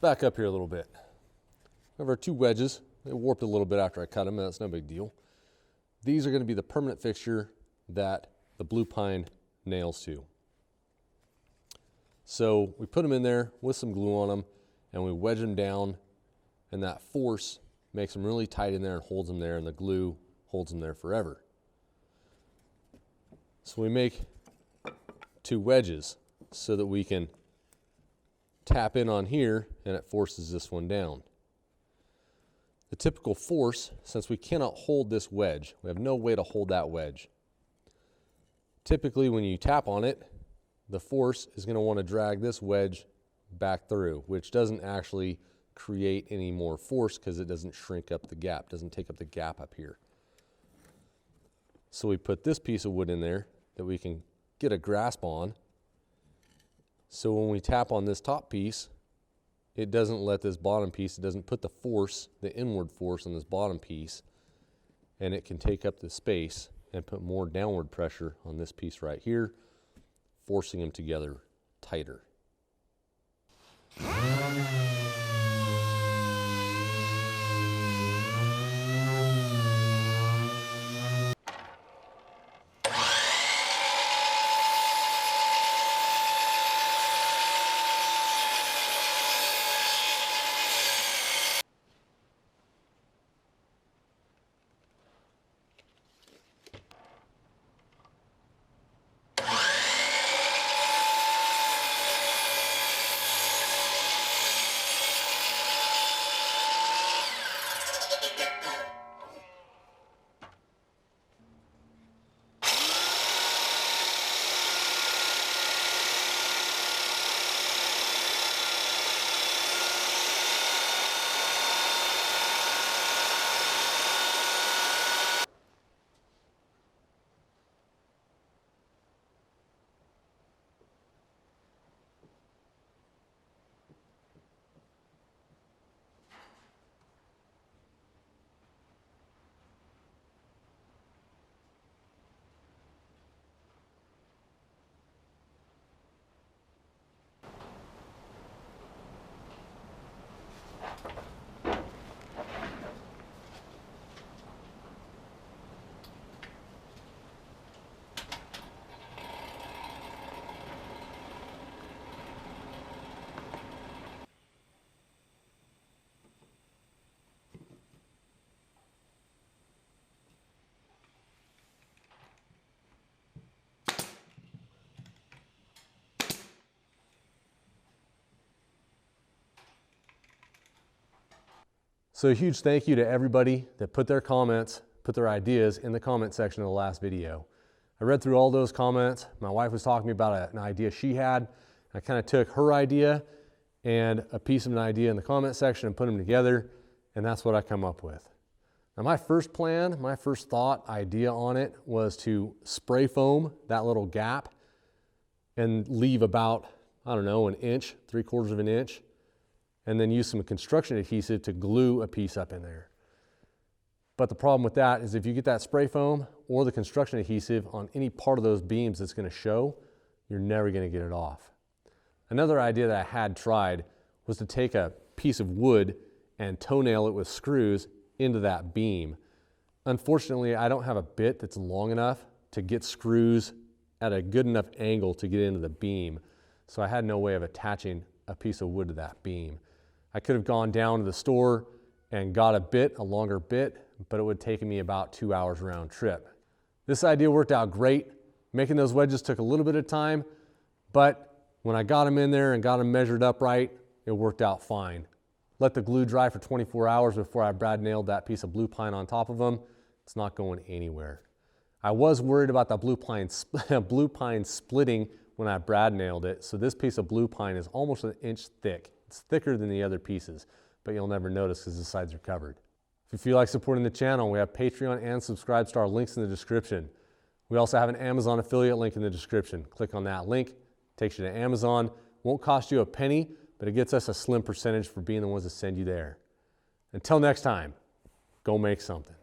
back up here a little bit. We have our 2 wedges. They warped a little bit after I cut them, and that's no big deal. These are going to be the permanent fixture that the blue pine nails to. So we put them in there with some glue on them, and we wedge them down, and that force makes them really tight in there and holds them there, and the glue holds them there forever. So we make 2 wedges so that we can tap in on here, and it forces this one down. The typical force, since we cannot hold this wedge, we have no way to hold that wedge. Typically when you tap on it, the force is going to want to drag this wedge back through, which doesn't actually create any more force because it doesn't shrink up the gap, doesn't take up the gap up here. So we put this piece of wood in there that we can get a grasp on. So when we tap on this top piece, it doesn't let this bottom piece, it doesn't put the force, the inward force on this bottom piece, and it can take up the space and put more downward pressure on this piece right here, forcing them together tighter. So a huge thank you to everybody that put their comments, put their ideas in the comment section of the last video. I read through all those comments. My wife was talking to me about an idea she had. I kind of took her idea and a piece of an idea in the comment section and put them together, and that's what I come up with. Now my first plan, my first thought, idea on it was to spray foam that little gap and leave about, I don't know, an inch, 3/4 of an inch, and then use some construction adhesive to glue a piece up in there. But the problem with that is if you get that spray foam or the construction adhesive on any part of those beams that's going to show, you're never going to get it off. Another idea that I had tried was to take a piece of wood and toenail it with screws into that beam. Unfortunately, I don't have a bit that's long enough to get screws at a good enough angle to get into the beam, so I had no way of attaching a piece of wood to that beam. I could have gone down to the store and got a bit, a longer bit, but it would have taken me about 2 hours round trip. This idea worked out great. Making those wedges took a little bit of time, but when I got them in there and got them measured up right, it worked out fine. Let the glue dry for 24 hours before I brad nailed that piece of blue pine on top of them. It's not going anywhere. I was worried about the blue pine splitting when I brad nailed it, so this piece of blue pine is almost an inch thick. It's thicker than the other pieces, but you'll never notice because the sides are covered. If you feel like supporting the channel, we have Patreon and Subscribestar links in the description. We also have an Amazon affiliate link in the description. Click on that link, takes you to Amazon. Won't cost you a penny, but it gets us a slim percentage for being the ones that send you there. Until next time, go make something.